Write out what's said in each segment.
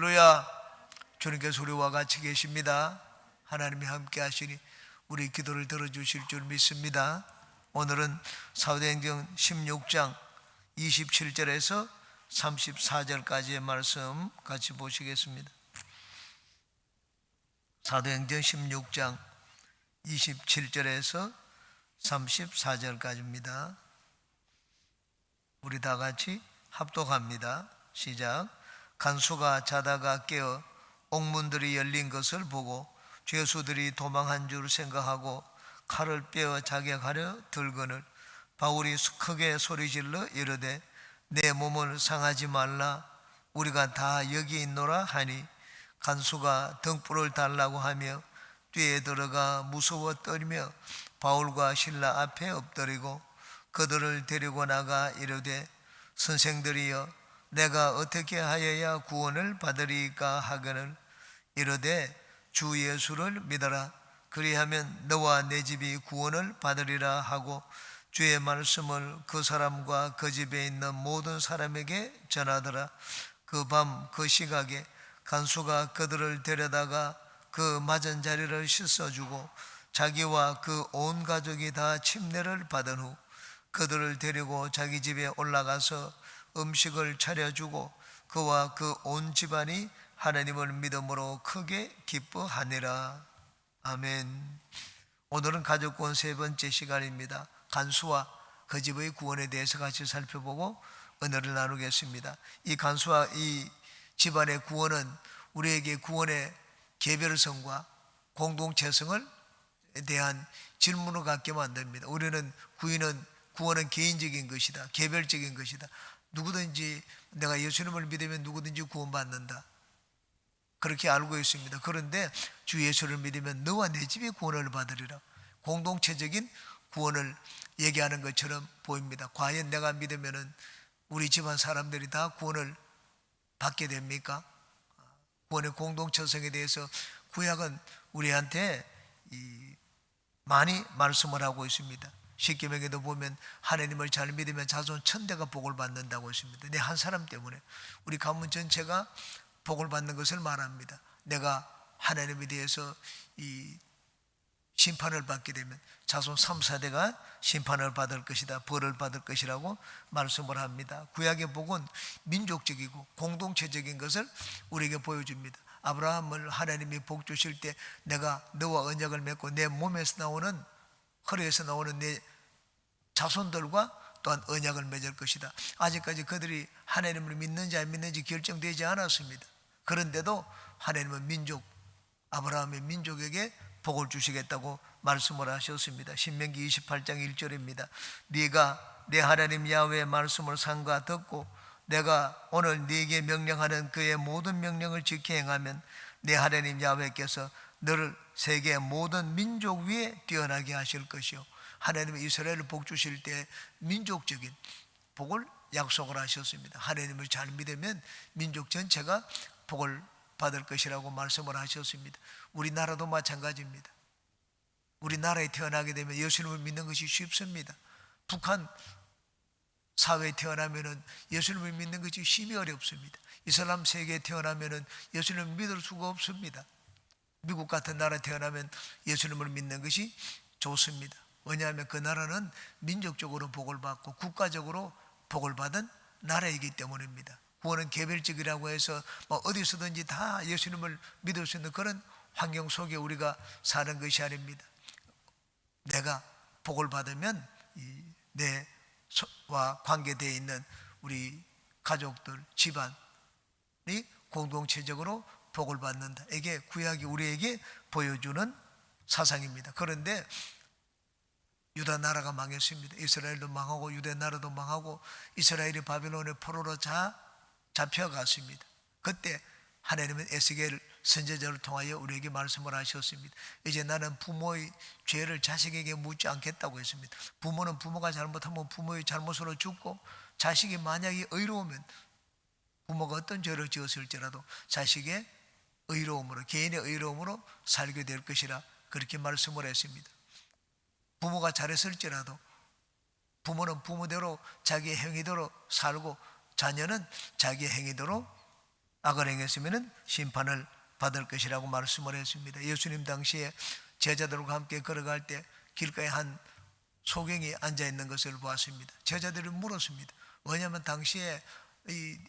할렐루야. 주님께서 우리와 같이 계십니다. 하나님이 함께 하시니 우리 기도를 들어주실 줄 믿습니다. 오늘은 사도행전 16장 27절에서 34절까지의 말씀 같이 보시겠습니다. 사도행전 16장 27절에서 34절까지입니다. 우리 다 같이 합독합니다. 시작. 간수가 자다가 깨어 옥문들이 열린 것을 보고 죄수들이 도망한 줄 생각하고 칼을 빼어 자격하려 들거늘 바울이 크게 소리질러 이르되 내 몸을 상하지 말라, 우리가 다 여기 있노라 하니 간수가 등불을 달라고 하며 뒤에 들어가 무서워 떨며 바울과 실라 앞에 엎드리고 그들을 데리고 나가 이르되 선생들이여, 내가 어떻게 하여야 구원을 받으리까 하거늘 이르되 주 예수를 믿어라, 그리하면 너와 내 집이 구원을 받으리라 하고 주의 말씀을 그 사람과 그 집에 있는 모든 사람에게 전하더라. 그 밤 그 시각에 간수가 그들을 데려다가 그 맞은 자리를 씻어주고 자기와 그 온 가족이 다 침례를 받은 후 그들을 데리고 자기 집에 올라가서 음식을 차려주고 그와 그 온 집안이 하나님을 믿음으로 크게 기뻐하니라. 아멘. 오늘은 가족구원 세 번째 시간입니다. 간수와 그 집의 구원에 대해서 같이 살펴보고 은혜를 나누겠습니다. 이 간수와 이 집안의 구원은 우리에게 구원의 개별성과 공동체성을 대한 질문을 갖게 만듭니다. 우리는 구원은 개인적인 것이다, 개별적인 것이다. 누구든지 내가 예수님을 믿으면 누구든지 구원받는다, 그렇게 알고 있습니다. 그런데 주 예수를 믿으면 너와 내 집이 구원을 받으리라, 공동체적인 구원을 얘기하는 것처럼 보입니다. 과연 내가 믿으면 우리 집안 사람들이 다 구원을 받게 됩니까? 구원의 공동체성에 대해서 구약은 우리한테 많이 말씀을 하고 있습니다. 십계명에도 보면 하나님을 잘 믿으면 자손 천대가 복을 받는다고 했습니다. 내 한 사람 때문에 우리 가문 전체가 복을 받는 것을 말합니다. 내가 하나님에 대해서 이 심판을 받게 되면 자손 3, 4대가 심판을 받을 것이다, 벌을 받을 것이라고 말씀을 합니다. 구약의 복은 민족적이고 공동체적인 것을 우리에게 보여줍니다. 아브라함을 하나님이 복 주실 때 내가 너와 언약을 맺고 내 몸에서 나오는, 허리에서 나오는 내 자손들과 또한 언약을 맺을 것이다. 아직까지 그들이 하나님을 믿는지 안 믿는지 결정되지 않았습니다. 그런데도 하나님은 아브라함의 민족에게 복을 주시겠다고 말씀을 하셨습니다. 신명기 28장 1절입니다. 네가 내 하나님 야훼의 말씀을 삼가 듣고 내가 오늘 네게 명령하는 그의 모든 명령을 지켜 행하면 내 하나님 야훼께서 너를 세계 모든 민족 위에 뛰어나게 하실 것이요, 하나님이 이스라엘을 복 주실 때 민족적인 복을 약속을 하셨습니다. 하나님을 잘 믿으면 민족 전체가 복을 받을 것이라고 말씀을 하셨습니다. 우리나라도 마찬가지입니다. 우리나라에 태어나게 되면 예수님을 믿는 것이 쉽습니다. 북한 사회에 태어나면 예수님을 믿는 것이 심히 어렵습니다. 이슬람 세계에 태어나면 예수님을 믿을 수가 없습니다. 미국 같은 나라에 태어나면 예수님을 믿는 것이 좋습니다. 왜냐하면 그 나라는 민족적으로 복을 받고 국가적으로 복을 받은 나라이기 때문입니다. 구원은 개별적이라고 해서 어디서든지 다 예수님을 믿을 수 있는 그런 환경 속에 우리가 사는 것이 아닙니다. 내가 복을 받으면 내와 관계되어 있는 우리 가족들, 집안이 공동체적으로 복을 받는다. 이게 구약이 우리에게 보여주는 사상입니다. 그런데 유다 나라가 망했습니다. 이스라엘도 망하고 유다 나라도 망하고 이스라엘이 바벨론의 포로로 잡혀갔습니다. 그때 하나님은 에스겔 선지자를 통하여 우리에게 말씀을 하셨습니다. 이제 나는 부모의 죄를 자식에게 묻지 않겠다고 했습니다. 부모는 부모가 잘못하면 부모의 잘못으로 죽고, 자식이 만약에 의로우면 부모가 어떤 죄를 지었을지라도 자식의 의로움으로, 개인의 의로움으로 살게 될 것이라 그렇게 말씀을 했습니다. 부모가 잘했을지라도 부모는 부모대로 자기의 행위대로 살고 자녀는 자기의 행위대로 악을 행했으면 심판을 받을 것이라고 말씀을 했습니다. 예수님 당시에 제자들과 함께 걸어갈 때 길가에 한 소경이 앉아있는 것을 보았습니다. 제자들이 물었습니다. 왜냐하면 당시에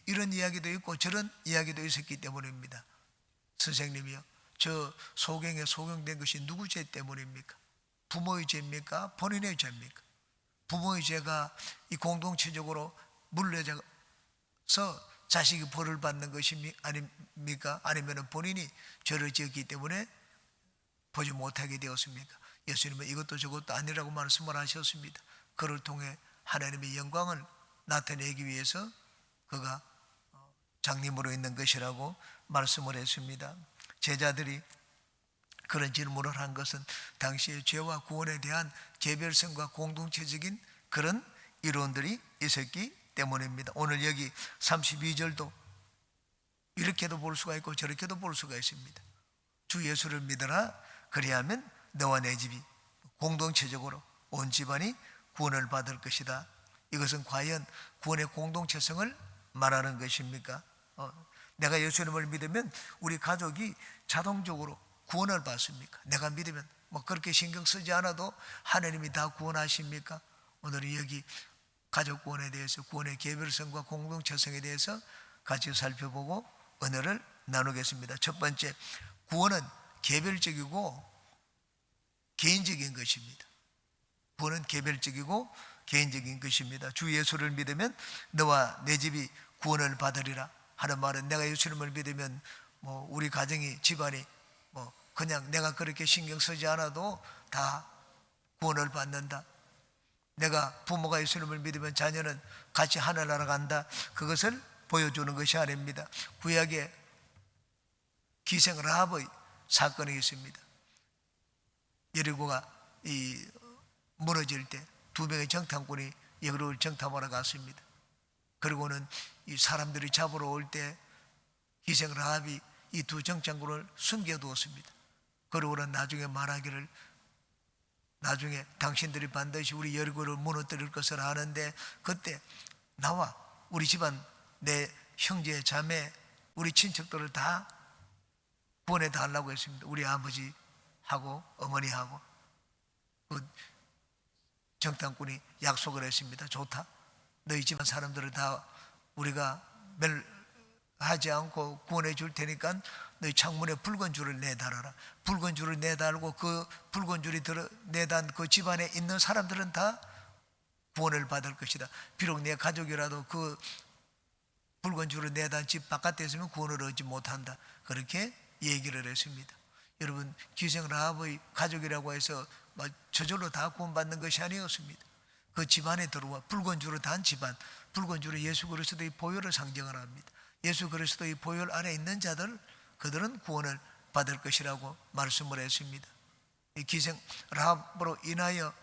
이런 이야기도 있고 저런 이야기도 있었기 때문입니다. 선생님이요, 저 소경에 소경된 것이 누구 죄 때문입니까? 부모의 죄입니까? 본인의 죄입니까? 부모의 죄가 이 공동체적으로 물려져서 자식이 벌을 받는 것이 아닙니까? 아니면 본인이 죄를 지었기 때문에 보지 못하게 되었습니까? 예수님은 이것도 저것도 아니라고 말씀을 하셨습니다. 그를 통해 하나님의 영광을 나타내기 위해서 그가 장님으로 있는 것이라고 말씀을 했습니다. 제자들이 그런 질문을 한 것은 당시의 죄와 구원에 대한 개별성과 공동체적인 그런 이론들이 있었기 때문입니다. 오늘 여기 32절도 이렇게도 볼 수가 있고 저렇게도 볼 수가 있습니다. 주 예수를 믿어라, 그리하면 너와 내 집이, 공동체적으로 온 집안이 구원을 받을 것이다. 이것은 과연 구원의 공동체성을 말하는 것입니까? 내가 예수님을 믿으면 우리 가족이 자동적으로 구원을 받습니까? 내가 믿으면 그렇게 신경 쓰지 않아도 하나님이 다 구원하십니까? 오늘은 여기 가족 구원에 대해서, 구원의 개별성과 공동체성에 대해서 같이 살펴보고 언어를 나누겠습니다. 첫 번째, 구원은 개별적이고 개인적인 것입니다. 구원은 개별적이고 개인적인 것입니다. 주 예수를 믿으면 너와 내 집이 구원을 받으리라 하는 말은, 내가 예수님을 믿으면 우리 가정이, 집안이 그냥 내가 그렇게 신경 쓰지 않아도 다 구원을 받는다. 내가 부모가 예수님을 믿으면 자녀는 같이 하늘나라 간다. 그것을 보여주는 것이 아닙니다. 구약에 기생 라합의 사건이 있습니다. 여리고가 무너질 때 두 명의 정탐꾼이 여리고를 정탐하러 갔습니다. 그리고는 이 사람들이 잡으러 올 때 기생 라합이 이 두 정탐꾼을 숨겨두었습니다. 그러고는 나중에 말하기를, 나중에 당신들이 반드시 우리 여리고를 무너뜨릴 것을 아는데 그때 나와 우리 집안, 내 형제 자매, 우리 친척들을 다 구원해 달라고 했습니다. 우리 아버지하고 어머니하고. 그 정탐꾼이 약속을 했습니다. 좋다, 너희 집안 사람들을 다 우리가 멸하지 않고 구원해 줄 테니까 너희 창문에 붉은 줄을 내달아라. 붉은 줄을 내달고 그 붉은 줄이 내단 그 집안에 있는 사람들은 다 구원을 받을 것이다. 비록 내 가족이라도 그 붉은 줄을 내단 집 바깥에 있으면 구원을 얻지 못한다. 그렇게 얘기를 했습니다. 여러분, 기생 라합의 가족이라고 해서 저절로 다 구원받는 것이 아니었습니다. 그 집안에 들어와 붉은 줄을 단 집안, 붉은 줄은 예수 그리스도의 보혈을 상징을 합니다. 예수 그리스도의 보혈 안에 있는 자들, 그들은 구원을 받을 것이라고 말씀을 했습니다. 이 기생 라합으로 인하여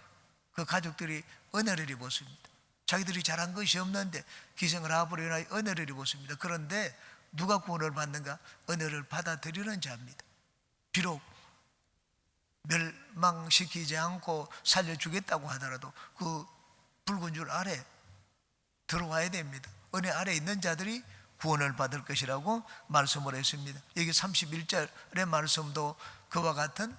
그 가족들이 은혜를 입었습니다. 자기들이 잘한 것이 없는데 기생 라합으로 인하여 은혜를 입었습니다. 그런데 누가 구원을 받는가? 은혜를 받아들이는 자입니다. 비록 멸망시키지 않고 살려주겠다고 하더라도 그 붉은 줄 아래 들어와야 됩니다. 은혜 아래 있는 자들이 구원을 받을 것이라고 말씀을 했습니다. 여기 31절의 말씀도 그와 같은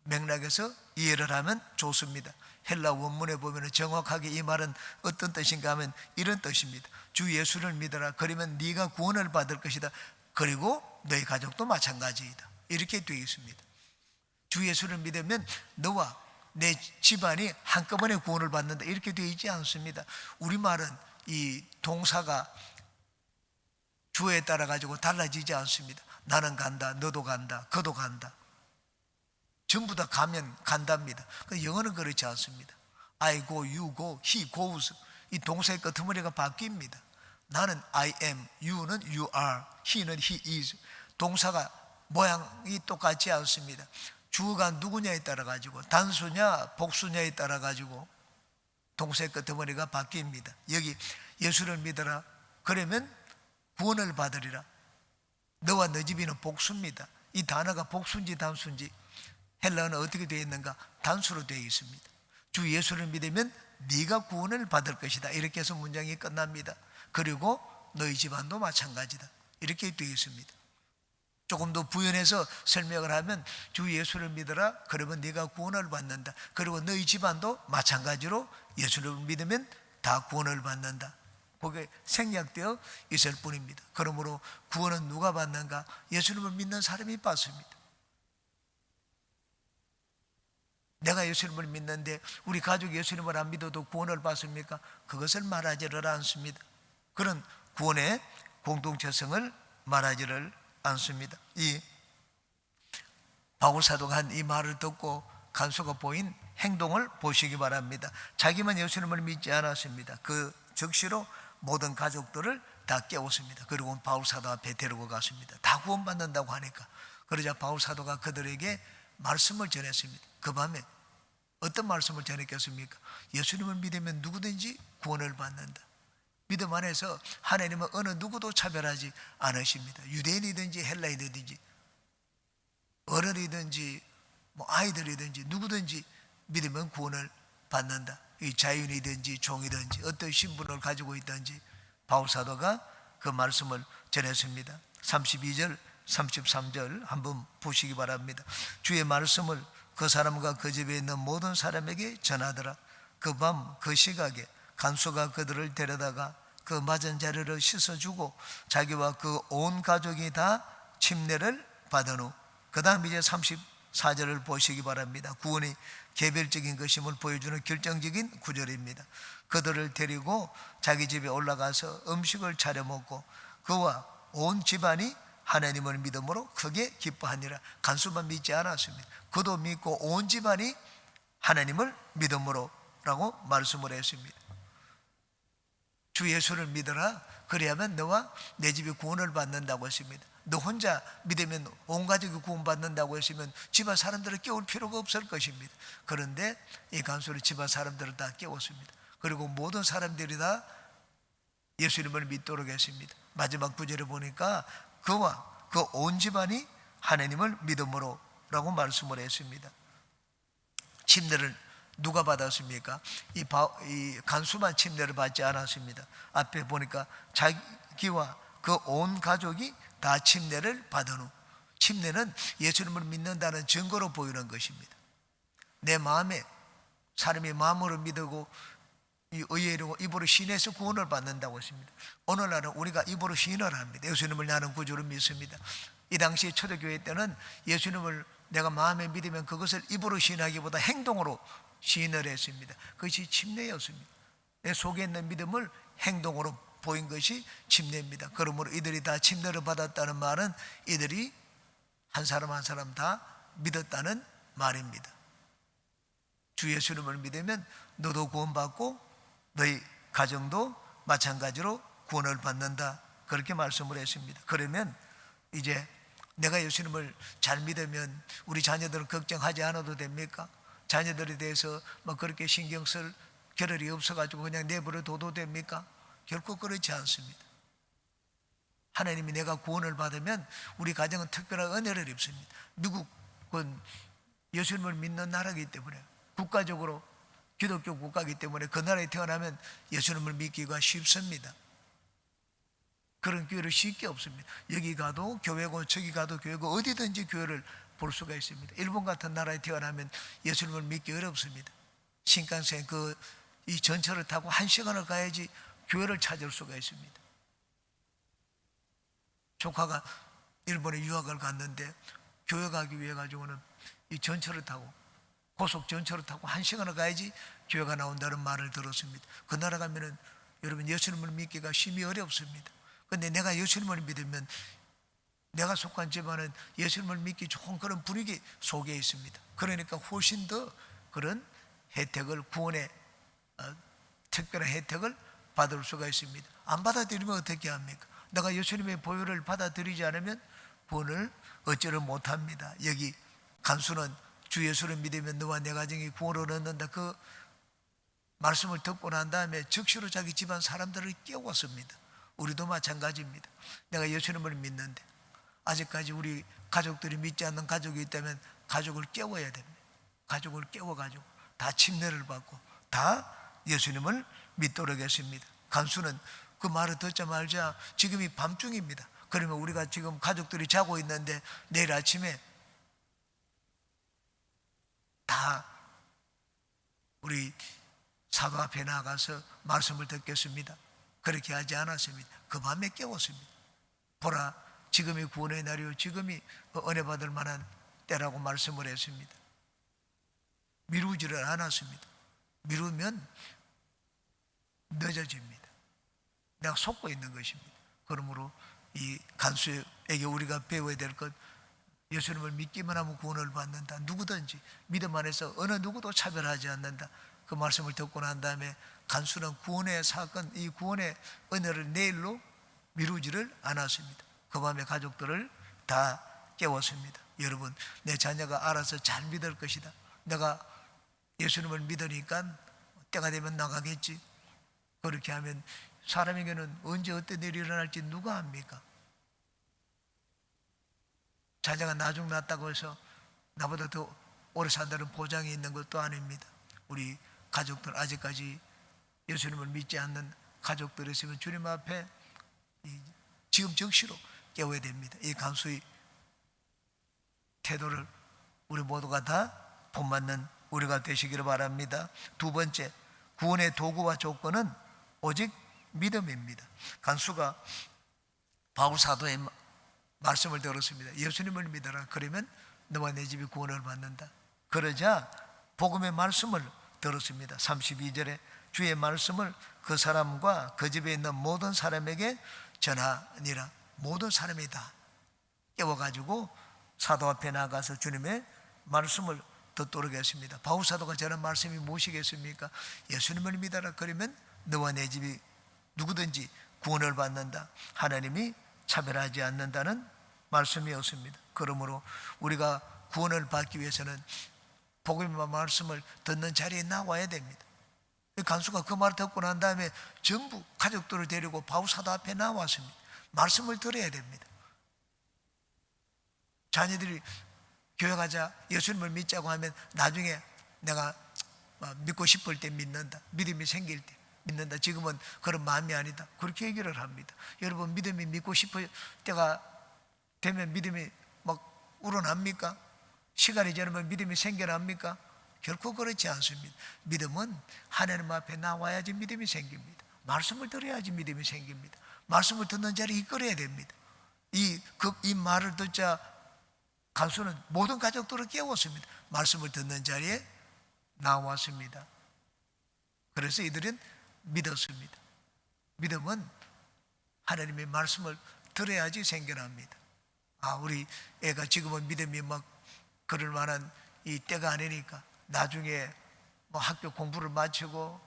맥락에서 이해를 하면 좋습니다. 헬라 원문에 보면 정확하게 이 말은 어떤 뜻인가 하면 이런 뜻입니다. 주 예수를 믿어라, 그러면 네가 구원을 받을 것이다. 그리고 너희 가족도 마찬가지이다. 이렇게 되어 있습니다. 주 예수를 믿으면 너와 내 집안이 한꺼번에 구원을 받는다, 이렇게 되어 있지 않습니다. 우리말은 이 동사가 주어에 따라 가지고 달라지지 않습니다. 나는 간다, 너도 간다, 그도 간다. 전부 다 가면 간답니다. 영어는 그렇지 않습니다. I go, you go, he goes. 이 동사의 끄트머리가 바뀝니다. 나는 I am, you는 you are, he는 he is. 동사가 모양이 똑같지 않습니다. 주어가 누구냐에 따라 가지고, 단수냐 복수냐에 따라 가지고 동사의 끄트머리가 바뀝니다. 여기 예수를 믿어라, 그러면 구원을 받으리라. 너와 너 집이는 복수입니다. 이 단어가 복수인지 단수인지, 헬라어는 어떻게 되어 있는가? 단수로 되어 있습니다. 주 예수를 믿으면 네가 구원을 받을 것이다, 이렇게 해서 문장이 끝납니다. 그리고 너희 집안도 마찬가지다, 이렇게 되어 있습니다. 조금 더 부연해서 설명을 하면 주 예수를 믿어라. 그러면 네가 구원을 받는다. 그리고 너희 집안도 마찬가지로 예수를 믿으면 다 구원을 받는다. 그게 생략되어 있을 뿐입니다. 그러므로 구원은 누가 받는가? 예수님을 믿는 사람이 받습니다. 내가 예수님을 믿는데 우리 가족이 예수님을 안 믿어도 구원을 받습니까? 그것을 말하지를 않습니다. 그런 구원의 공동체성을 말하지를 않습니다. 이 바울 사도가 한 이 말을 듣고 간수가 보인 행동을 보시기 바랍니다. 자기만 예수님을 믿지 않았습니다. 그 즉시로 모든 가족들을 다 깨웠습니다. 그리고 바울 사도 앞에 데리고 갔습니다. 다 구원받는다고 하니까. 그러자 바울 사도가 그들에게 말씀을 전했습니다. 그 밤에 어떤 말씀을 전했겠습니까? 예수님을 믿으면 누구든지 구원을 받는다. 믿음 안에서 하나님은 어느 누구도 차별하지 않으십니다. 유대인이든지 헬라인이든지 어른이든지 아이들이든지 누구든지 믿으면 구원을 받는다. 이 자유인이든지 종이든지 어떤 신분을 가지고 있든지 바울 사도가 그 말씀을 전했습니다. 32절 33절 한번 보시기 바랍니다. 주의 말씀을 그 사람과 그 집에 있는 모든 사람에게 전하더라. 그 밤 그 시각에 간수가 그들을 데려다가 그 맞은 자리를 씻어주고 자기와 그 온 가족이 다 침례를 받은 후 그 다음 이제 34절을 보시기 바랍니다. 구원이 개별적인 것임을 보여주는 결정적인 구절입니다. 그들을 데리고 자기 집에 올라가서 음식을 차려 먹고 그와 온 집안이 하나님을 믿음으로 크게 기뻐하니라. 간수만 믿지 않았습니다. 그도 믿고 온 집안이 하나님을 믿음으로 라고 말씀을 했습니다. 주 예수를 믿어라. 그래야만 너와 내 집이 구원을 받는다고 했습니다. 너 혼자 믿으면 온 가족이 구원받는다고 했으면 집안 사람들을 깨울 필요가 없을 것입니다. 그런데 이 간수는 집안 사람들을 다 깨웠습니다. 그리고 모든 사람들이 다 예수님을 믿도록 했습니다. 마지막 구절에 보니까 그와 그 온 집안이 하나님을 믿음으로 라고 말씀을 했습니다. 침례를 누가 받았습니까? 이 간수만 침례를 받지 않았습니다. 앞에 보니까 자기와 그 온 가족이 다 침례를 받은 후, 침례는 예수님을 믿는다는 증거로 보이는 것입니다. 내 마음에 사람이 마음으로 믿고 의외로 입으로 시인해서 구원을 받는다고 했습니다. 오늘날은 우리가 입으로 시인을 합니다. 예수님을 나는 구주로 믿습니다. 이 당시 초대교회 때는 예수님을 내가 마음에 믿으면 그것을 입으로 시인하기보다 행동으로 시인을 했습니다. 그것이 침례였습니다. 내 속에 있는 믿음을 행동으로 보인 것이 침례입니다. 그러므로 이들이 다 침례를 받았다는 말은 이들이 한 사람 한 사람 다 믿었다는 말입니다. 주 예수님을 믿으면 너도 구원받고 너희 가정도 마찬가지로 구원을 받는다. 그렇게 말씀을 했습니다. 그러면 이제 내가 예수님을 잘 믿으면 우리 자녀들은 걱정하지 않아도 됩니까? 자녀들에 대해서 그렇게 신경 쓸 겨를이 없어가지고 그냥 내버려둬도 됩니까? 결코 그렇지 않습니다. 하나님이 내가 구원을 받으면 우리 가정은 특별한 은혜를 입습니다. 미국은 예수님을 믿는 나라이기 때문에 국가적으로 기독교 국가이기 때문에 그 나라에 태어나면 예수님을 믿기가 쉽습니다. 그런 교회를 쉽게 없습니다. 여기 가도 교회고 저기 가도 교회고 어디든지 교회를 볼 수가 있습니다. 일본 같은 나라에 태어나면 예수님을 믿기 어렵습니다. 신칸센 이 전철을 타고 1시간을 가야지 교회를 찾을 수가 있습니다. 조카가 일본에 유학을 갔는데 교회 가기 위해 가지고는 이 전철을 타고 고속 전철을 타고 1시간을 가야지 교회가 나온다는 말을 들었습니다. 그 나라 가면은 여러분 예수님을 믿기가 심히 어렵습니다. 그런데 내가 예수님을 믿으면 내가 속한 집안은 예수님을 믿기 좋은 그런 분위기 속에 있습니다. 그러니까 훨씬 더 그런 혜택을 구원의 특별한 혜택을 받을 수가 있습니다. 안 받아들이면 어떻게 합니까? 내가 예수님의 보혈을 받아들이지 않으면 구원을 얻지를 못합니다. 여기 간수는 주 예수를 믿으면 너와 내 가정이 구원을 얻는다. 그 말씀을 듣고 난 다음에 즉시로 자기 집안 사람들을 깨웠습니다. 우리도 마찬가지입니다. 내가 예수님을 믿는데 아직까지 우리 가족들이 믿지 않는 가족이 있다면 가족을 깨워야 됩니다. 가족을 깨워가지고 다 침례를 받고 다 예수님을 믿도록 했습니다. 간수는 그 말을 듣자마자 지금이 밤중입니다. 그러면 우리가 지금 가족들이 자고 있는데 내일 아침에 다 우리 사도 앞에 나가서 말씀을 듣겠습니다. 그렇게 하지 않았습니다. 그 밤에 깨웠습니다. 보라, 지금이 구원의 날이요 지금이 은혜 받을 만한 때라고 말씀을 했습니다. 미루지를 않았습니다. 미루면 늦어집니다. 내가 속고 있는 것입니다. 그러므로 이 간수에게 우리가 배워야 될 것, 예수님을 믿기만 하면 구원을 받는다. 누구든지 믿음 안에서 어느 누구도 차별하지 않는다. 그 말씀을 듣고 난 다음에 간수는 구원의 사건, 이 구원의 은혜를 내일로 미루지를 않았습니다. 그 밤에 가족들을 다 깨웠습니다. 여러분, 내 자녀가 알아서 잘 믿을 것이다. 내가 예수님을 믿으니까 때가 되면 나가겠지. 그렇게 하면 사람에게는 언제 어떤 일이 일어날지 누가 압니까? 자녀가 나중 났다고 해서 나보다 더 오래 산다는 보장이 있는 것도 아닙니다. 우리 가족들, 아직까지 예수님을 믿지 않는 가족들이 있으면 주님 앞에 지금 즉시로 깨워야 됩니다. 이 간수의 태도를 우리 모두가 다 본받는 우리가 되시기를 바랍니다. 두 번째, 구원의 도구와 조건은 오직 믿음입니다. 간수가 바울 사도의 말씀을 들었습니다. 예수님을 믿어라. 그러면 너와 내 집이 구원을 받는다. 그러자 복음의 말씀을 들었습니다. 32절에 주의 말씀을 그 사람과 그 집에 있는 모든 사람에게 전하니라. 모든 사람이 다 깨워가지고 사도 앞에 나가서 주님의 말씀을 듣도록 했습니다. 바울 사도가 전한 말씀이 무엇이겠습니까? 예수님을 믿어라. 그러면 너와 내 집이 누구든지 구원을 받는다. 하나님이 차별하지 않는다는 말씀이었습니다. 그러므로 우리가 구원을 받기 위해서는 복음의 말씀을 듣는 자리에 나와야 됩니다. 간수가 그 말을 듣고 난 다음에 전부 가족들을 데리고 바울 사도 앞에 나왔습니다. 말씀을 들어야 됩니다. 자녀들이 교회 가자, 예수님을 믿자고 하면 나중에 내가 믿고 싶을 때 믿는다, 믿음이 생길 때 믿는다. 지금은 그런 마음이 아니다. 그렇게 얘기를 합니다. 여러분, 믿음이 믿고 싶을 때가 되면 믿음이 막 우러납니까? 시간이 지나면 믿음이 생겨납니까? 결코 그렇지 않습니다. 믿음은 하나님 앞에 나와야지 믿음이 생깁니다. 말씀을 들어야지 믿음이 생깁니다. 말씀을 듣는 자리에 이끌어야 됩니다. 이 말을 듣자 간수는 모든 가족들을 깨웠습니다. 말씀을 듣는 자리에 나왔습니다. 그래서 이들은 믿었습니다. 믿음은 하나님의 말씀을 들어야지 생겨납니다. 우리 애가 지금은 믿음이 막 그럴 만한 이 때가 아니니까 나중에 뭐 학교 공부를 마치고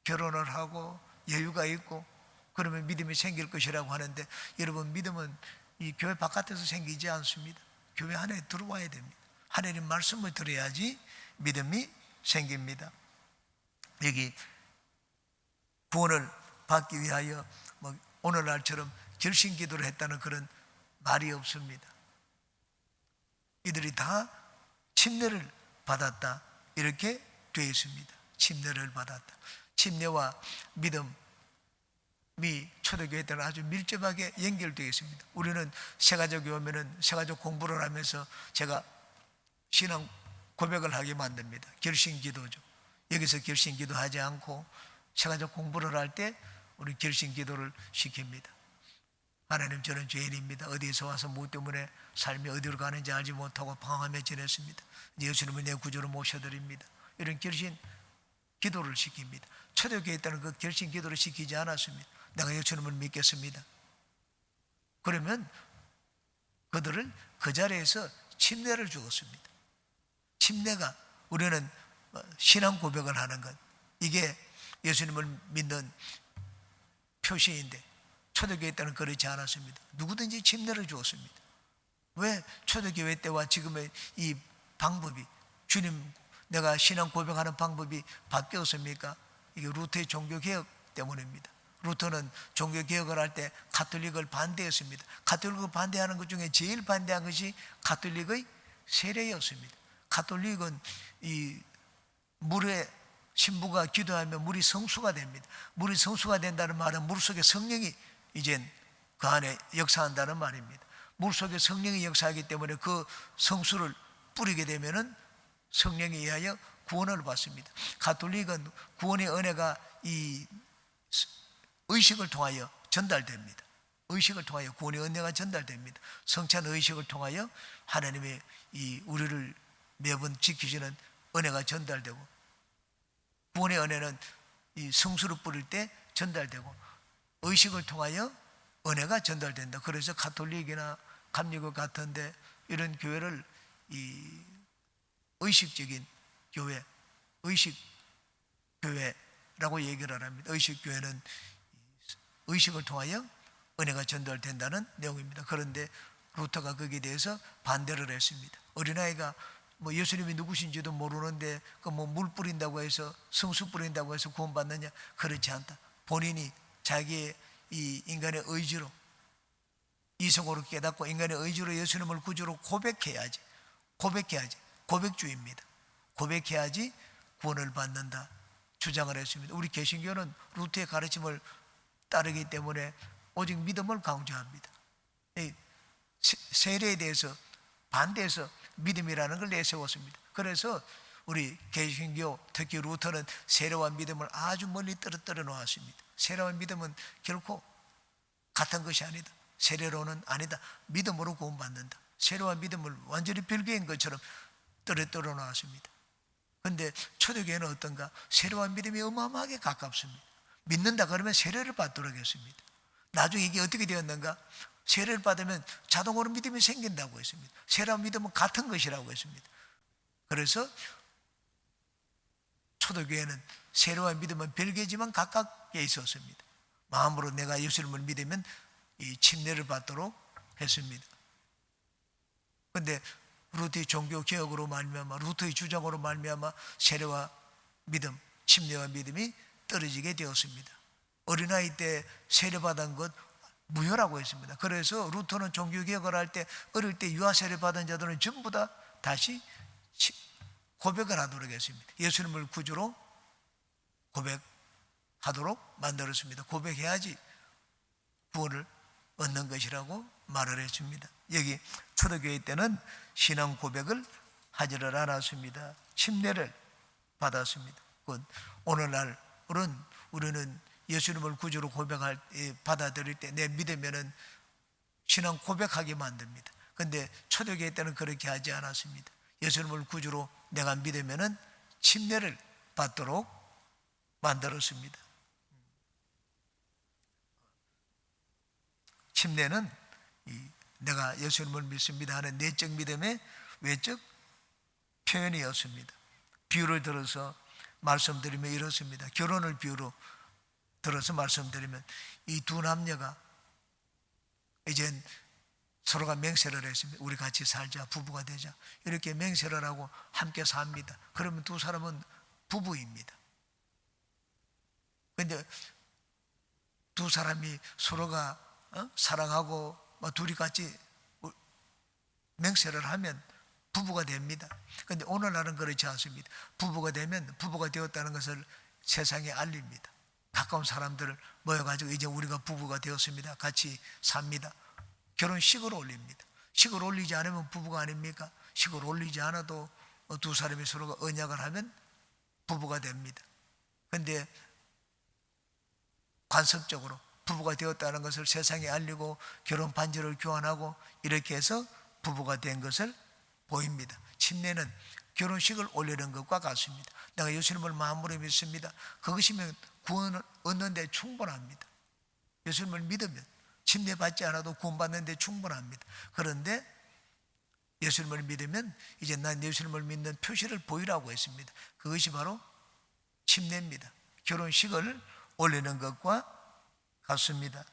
결혼을 하고 여유가 있고 그러면 믿음이 생길 것이라고 하는데, 여러분, 믿음은 이 교회 바깥에서 생기지 않습니다. 교회 안에 들어와야 됩니다. 하나님 말씀을 들어야지 믿음이 생깁니다. 여기 구원을 받기 위하여 뭐 오늘날처럼 결심 기도를 했다는 그런 말이 없습니다. 이들이 다 침례를 받았다, 이렇게 되어 있습니다. 침례를 받았다. 침례와 믿음이 초대교회 때는 아주 밀접하게 연결되어 있습니다. 우리는 새가족이 오면은 새가족 공부를 하면서 제가 신앙 고백을 하게 만듭니다. 결심 기도죠. 여기서 결심 기도하지 않고 새가족 공부를 할 때 우리 결심 기도를 시킵니다. 하나님, 저는 죄인입니다. 어디에서 와서 무엇 때문에 삶이 어디로 가는지 알지 못하고 방황하며 지냈습니다. 예수님을 내 구주로 모셔드립니다. 이런 결심 기도를 시킵니다. 초대교회에 있다는 그 결심 기도를 시키지 않았습니다. 내가 예수님을 믿겠습니다. 그러면 그들을 그 자리에서 침례를 주었습니다. 침례가, 우리는 신앙 고백을 하는 것, 이게 예수님을 믿는 표시인데 초대교회 때는 그렇지 않았습니다. 누구든지 침례를 주었습니다. 왜 초대교회 때와 지금의 이 방법이, 주님, 내가 신앙 고백하는 방법이 바뀌었습니까? 이게 루터의 종교개혁 때문입니다. 루터는 종교개혁을 할 때 가톨릭을 반대했습니다. 가톨릭을 반대하는 것 중에 제일 반대한 것이 가톨릭의 세례였습니다. 가톨릭은 이 물에 신부가 기도하면 물이 성수가 됩니다. 물이 성수가 된다는 말은 물 속에 성령이 이젠 그 안에 역사한다는 말입니다. 물속에 성령이 역사하기 때문에 그 성수를 뿌리게 되면은 성령에 의하여 구원을 받습니다. 가톨릭은 구원의 은혜가 이 의식을 통하여 전달됩니다. 의식을 통하여 구원의 은혜가 전달됩니다. 성찬 의식을 통하여 하나님의 이 우리를 매번 지키시는 은혜가 전달되고, 구원의 은혜는 이 성수를 뿌릴 때 전달되고, 의식을 통하여 은혜가 전달된다. 그래서 가톨릭이나 감리교 같은데 이런 교회를 이 의식적인 교회, 의식 교회라고 얘기를 합니다. 의식 교회는 의식을 통하여 은혜가 전달된다는 내용입니다. 그런데 루터가 거기에 대해서 반대를 했습니다. 어린아이가 뭐 예수님이 누구신지도 모르는데 그 뭐 물 뿌린다고 해서, 성수 뿌린다고 해서 구원받느냐? 그렇지 않다. 본인이 자기의 이 인간의 의지로, 이성으로 깨닫고 인간의 의지로 예수님을 구주로 고백해야지. 고백주의입니다. 고백해야지 구원을 받는다 주장을 했습니다. 우리 개신교는 루터의 가르침을 따르기 때문에 오직 믿음을 강조합니다. 세례에 대해서 반대해서 믿음이라는 걸 내세웠습니다. 그래서 우리 개신교, 특히 루터는 세례와 믿음을 아주 멀리 떨어뜨려 놓았습니다. 세례와 믿음은 결코 같은 것이 아니다. 세례로는 아니다. 믿음으로 구원받는다. 세례와 믿음을 완전히 별개인 것처럼 떨어뜨려 놓았습니다. 그런데 초대교회는 어떤가? 세례와 믿음이 어마어마하게 가깝습니다. 믿는다 그러면 세례를 받도록 했습니다. 나중에 이게 어떻게 되었는가? 세례를 받으면 자동으로 믿음이 생긴다고 했습니다. 세례와 믿음은 같은 것이라고 했습니다. 그래서 초대교회는 세례와 믿음은 별개지만 가깝게 있었습니다. 마음으로 내가 예수님을 믿으면 이 침례를 받도록 했습니다. 그런데 루터의 종교 개혁으로 말미암아, 루터의 주장으로 말미암아 세례와 믿음, 침례와 믿음이 떨어지게 되었습니다. 어린아이 때 세례받은 것 무효라고 했습니다. 그래서 루터는 종교 개혁을 할 때 어릴 때 유아 세례 받은 자들은 전부 다 다시 고백을 하도록 했습니다. 예수님을 구주로 고백하도록 만들었습니다. 고백해야지 구원을 얻는 것이라고 말을 했습니다. 여기 초대교회 때는 신앙 고백을 하지를 않았습니다. 침례를 받았습니다. 오늘날 우리는 예수님을 구주로 받아들일 때 내 믿으면은 신앙 고백하게 만듭니다. 그런데 초대교회 때는 그렇게 하지 않았습니다. 예수님을 구주로 내가 믿으면은 침례를 받도록 만들었습니다. 침례는 내가 예수님을 믿습니다 하는 내적 믿음의 외적 표현이었습니다. 비유를 들어서 말씀드리면 이렇습니다. 결혼을 비유로 들어서 말씀드리면 이 두 남녀가 이젠 서로가 맹세를 했습니다. 우리 같이 살자, 부부가 되자. 이렇게 맹세를 하고 함께 삽니다. 그러면 두 사람은 부부입니다. 그런데 두 사람이 서로가 사랑하고 둘이 같이 맹세를 하면 부부가 됩니다. 그런데 오늘날은 그렇지 않습니다. 부부가 되면 부부가 되었다는 것을 세상에 알립니다. 가까운 사람들을 모여가지고 이제 우리가 부부가 되었습니다. 같이 삽니다. 결혼식을 올립니다. 식을 올리지 않으면 부부가 아닙니까? 식을 올리지 않아도 두 사람이 서로가 언약을 하면 부부가 됩니다. 그런데 관습적으로 부부가 되었다는 것을 세상에 알리고 결혼 반지를 교환하고 이렇게 해서 부부가 된 것을 보입니다. 침례는 결혼식을 올리는 것과 같습니다. 내가 예수님을 마음으로 믿습니다. 그것이면 구원을 얻는 데 충분합니다. 예수님을 믿으면 침례 받지 않아도 구원받는 데 충분합니다. 그런데 예수님을 믿으면 이제 난 예수님을 믿는 표시를 보이라고 했습니다. 그것이 바로 침례입니다. 결혼식을 올리는 것과 같습니다.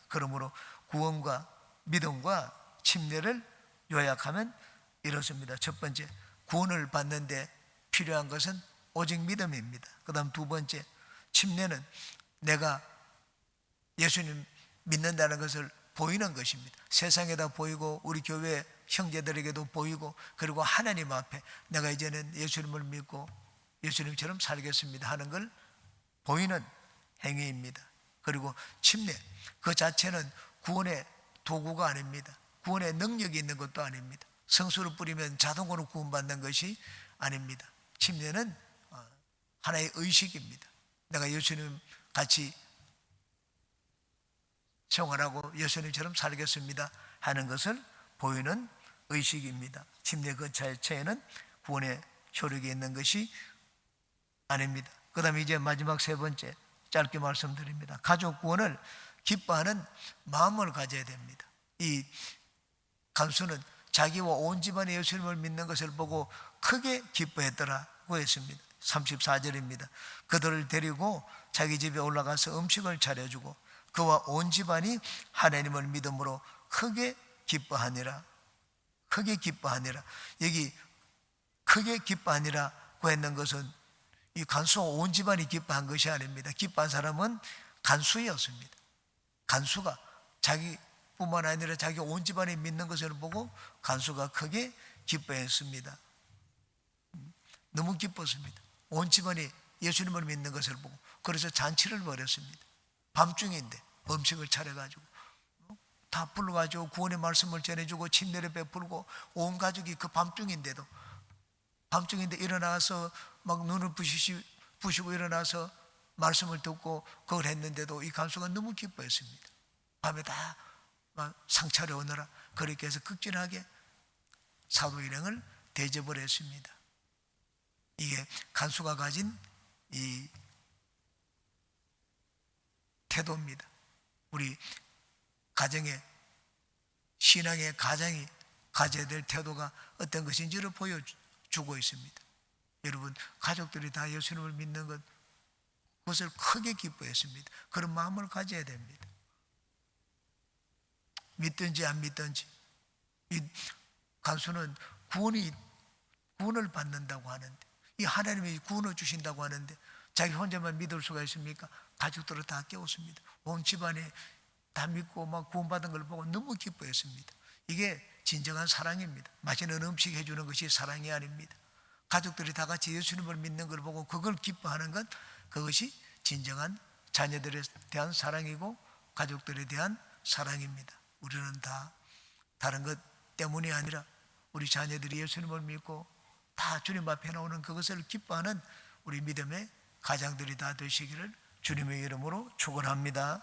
그러므로 구원과 믿음과 침례를 요약하면 이렇습니다. 첫 번째, 구원을 받는데 필요한 것은 오직 믿음입니다. 그 다음 두 번째, 침례는 내가 예수님 믿는다는 것을 보이는 것입니다. 세상에다 보이고 우리 교회 형제들에게도 보이고 그리고 하나님 앞에 내가 이제는 예수님을 믿고 예수님처럼 살겠습니다 하는 걸 보이는 행위입니다. 그리고 침례 그 자체는 구원의 도구가 아닙니다. 구원의 능력이 있는 것도 아닙니다. 성수를 뿌리면 자동으로 구원받는 것이 아닙니다. 침례는 하나의 의식입니다. 내가 예수님 같이 생활하고 예수님처럼 살겠습니다 하는 것을 보이는 의식입니다. 침례 그 자체에는 구원의 효력이 있는 것이 아닙니다. 그 다음에 이제 마지막 세 번째 짧게 말씀드립니다. 가족 구원을 기뻐하는 마음을 가져야 됩니다. 이 간수는 자기와 온 집안이 예수님을 믿는 것을 보고 크게 기뻐했더라고 했습니다. 34절입니다. 그들을 데리고 자기 집에 올라가서 음식을 차려주고 그와 온 집안이 하나님을 믿음으로 크게 기뻐하니라. 크게 기뻐하니라. 여기 크게 기뻐하니라고 했는 것은 이 간수와 온 집안이 기뻐한 것이 아닙니다. 기뻐한 사람은 간수였습니다. 간수가 자기뿐만 아니라 자기 온 집안이 믿는 것을 보고 간수가 크게 기뻐했습니다. 너무 기뻤습니다. 온 집안이 예수님을 믿는 것을 보고 그래서 잔치를 벌였습니다. 밤중인데 음식을 차려가지고 다 불러가지고 구원의 말씀을 전해주고 침례를 베풀고 온 가족이 그 밤중인데 일어나서 막 눈을 부시고 일어나서 말씀을 듣고 그걸 했는데도 이 간수가 너무 기뻐했습니다. 밤에 다 상 차려오느라 그렇게 해서 극진하게 사도 일행을 대접을 했습니다. 이게 간수가 가진 이 태도입니다. 우리 가정의 신앙의 가장이 가져야 될 태도가 어떤 것인지를 보여주고 있습니다. 여러분 가족들이 다 예수님을 믿는 것 그것을 크게 기뻐했습니다. 그런 마음을 가져야 됩니다. 믿든지 안 믿든지 이 간수는 구원을 받는다고 하는데 이 하나님이 구원을 주신다고 하는데 자기 혼자만 믿을 수가 있습니까? 가족들을 다 깨웠습니다. 온 집안에 다 믿고 막 구원받은 걸 보고 너무 기뻐했습니다. 이게 진정한 사랑입니다. 맛있는 음식 해주는 것이 사랑이 아닙니다. 가족들이 다 같이 예수님을 믿는 걸 보고 그걸 기뻐하는 것 그것이 진정한 자녀들에 대한 사랑이고 가족들에 대한 사랑입니다. 우리는 다 다른 것 때문이 아니라 우리 자녀들이 예수님을 믿고 다 주님 앞에 나오는 그것을 기뻐하는 우리 믿음의 가장들이 다 되시기를 주님의 이름으로 축원합니다.